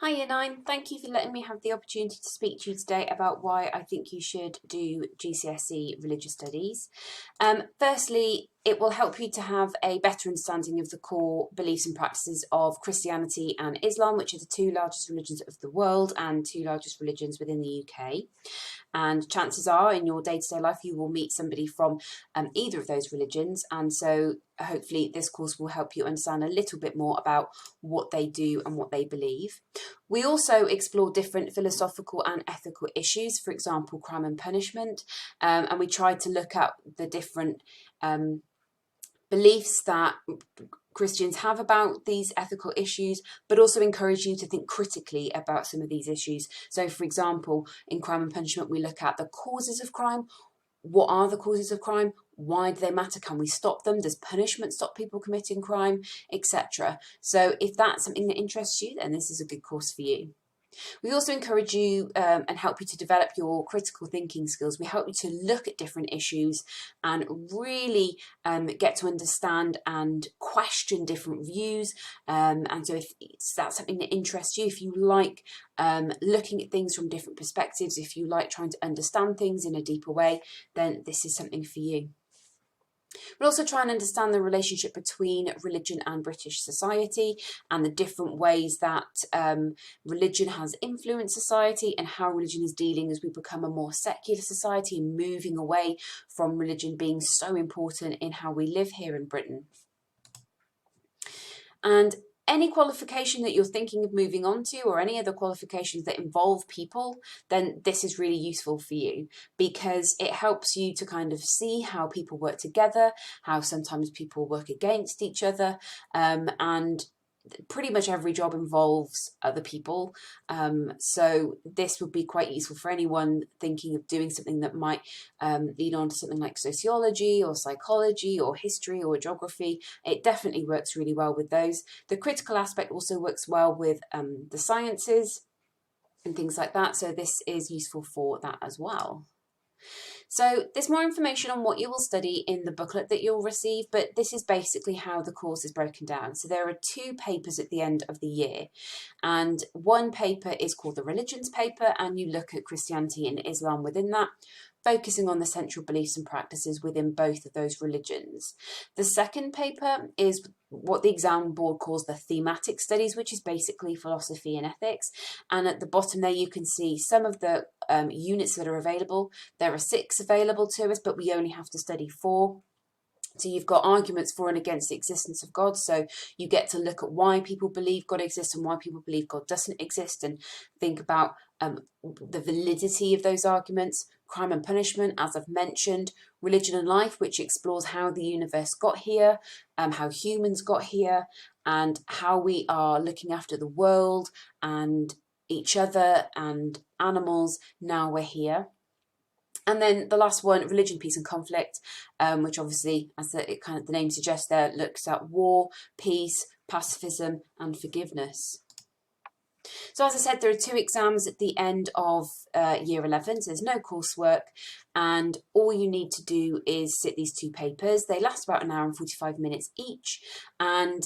Hi Year 9, thank you for letting me have the opportunity to speak to you today about why I think you should do GCSE Religious Studies. Firstly, it will help you to have a better understanding of the core beliefs and practices of Christianity and Islam, which are the two largest religions of the world and two largest religions within the UK. And chances are in your day-to-day life you will meet somebody from either of those religions, and so hopefully this course will help you understand a little bit more about what they do and what they believe. We also explore different philosophical and ethical issues, for example crime and punishment, and we try to look at the different beliefs that Christians have about these ethical issues, but also encourage you to think critically about some of these issues. So, for example, in crime and punishment, we look at the causes of crime. What are the causes of crime? Why do they matter? Can we stop them? Does punishment stop people committing crime, etc.? So if that's something that interests you, then this is a good course for you. We also encourage you and help you to develop your critical thinking skills. We help you to look at different issues and really get to understand and question different views. And so if that's something that interests you, if you like looking at things from different perspectives, if you like trying to understand things in a deeper way, then this is something for you. We'll also try and understand the relationship between religion and British society and the different ways that religion has influenced society and how religion is dealing as we become a more secular society and moving away from religion being so important in how we live here in Britain. And any qualification that you're thinking of moving on to, or any other qualifications that involve people, then this is really useful for you because it helps you to kind of see how people work together, how sometimes people work against each other, and pretty much every job involves other people. So this would be quite useful for anyone thinking of doing something that might lead on to something like sociology or psychology or history or geography. It definitely works really well with those. The critical aspect also works well with the sciences and things like that. So this is useful for that as well. So there's more information on what you will study in the booklet that you'll receive, but this is basically how the course is broken down. So there are 2 papers at the end of the year, and one paper is called the religions paper, and you look at Christianity and Islam within that, focusing on the central beliefs and practices within both of those religions. The second paper is what the exam board calls the thematic studies, which is basically philosophy and ethics. And at the bottom there, you can see some of the units that are available. There are 6 available to us, but we only have to study 4. So you've got arguments for and against the existence of God. So you get to look at why people believe God exists and why people believe God doesn't exist, and think about the validity of those arguments. Crime and punishment, as I've mentioned. Religion and life, which explores how the universe got here, how humans got here, and how we are looking after the world and each other and animals now we're here. And then the last one, religion, peace and conflict, which obviously, as the name suggests there, looks at war, peace, pacifism and forgiveness. So as I said, there are 2 exams at the end of year 11, so there's no coursework, and all you need to do is sit these 2 papers. They last about 1 hour and 45 minutes each, and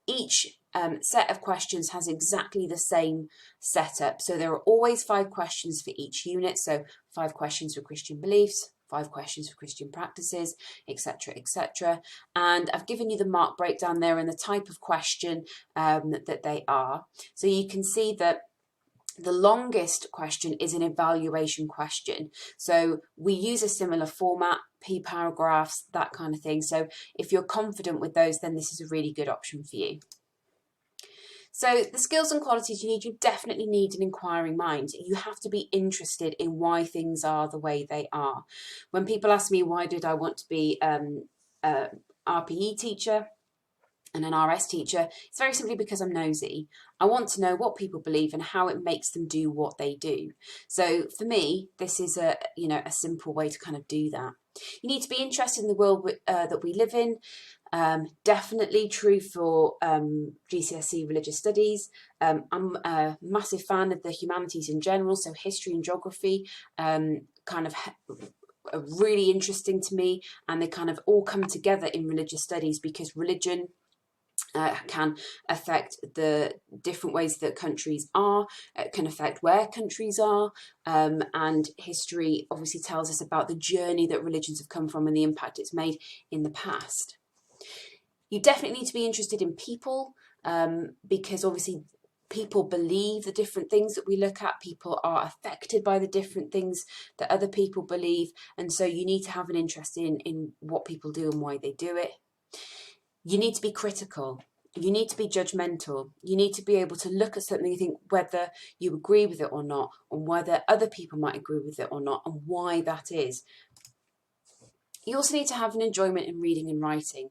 each set of questions has exactly the same setup. So there are always 5 questions for each unit. So 5 questions for Christian beliefs, 5 questions for Christian practices, etc., etc. And I've given you the mark breakdown there and the type of question that they are. So you can see that the longest question is an evaluation question. So we use a similar format, P paragraphs, that kind of thing. So if you're confident with those, then this is a really good option for you. So the skills and qualities you definitely need an inquiring mind. You have to be interested in why things are the way they are. When people ask me why did I want to be a RPE teacher and an RS teacher, it's very simply because I'm nosy. I want to know what people believe and how it makes them do what they do. So for me, this is a simple way to kind of do that. You need to be interested in the world that we live in. Definitely true for GCSE religious studies. I'm a massive fan of the humanities in general, so history and geography are really interesting to me, and they kind of all come together in religious studies because religion can affect the different ways that countries are, can affect where countries are, and history obviously tells us about the journey that religions have come from and the impact it's made in the past. You definitely need to be interested in people, because obviously people believe the different things that we look at. People are affected by the different things that other people believe, and so you need to have an interest in what people do and why they do it. You need to be critical. You need to be judgmental. You need to be able to look at something and think whether you agree with it or not, and whether other people might agree with it or not, and why that is. You also need to have an enjoyment in reading and writing.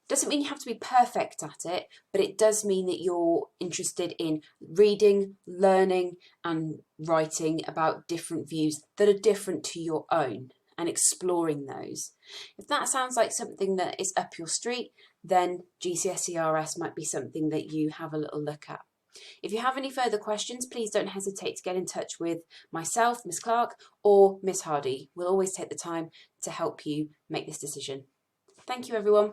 Doesn't mean you have to be perfect at it, but it does mean that you're interested in reading, learning, and writing about different views that are different to your own and exploring those. If that sounds like something that is up your street, then GCSE RS might be something that you have a little look at. If you have any further questions, please don't hesitate to get in touch with myself, Miss Clark, or Miss Hardy. We'll always take the time to help you make this decision. Thank you, everyone.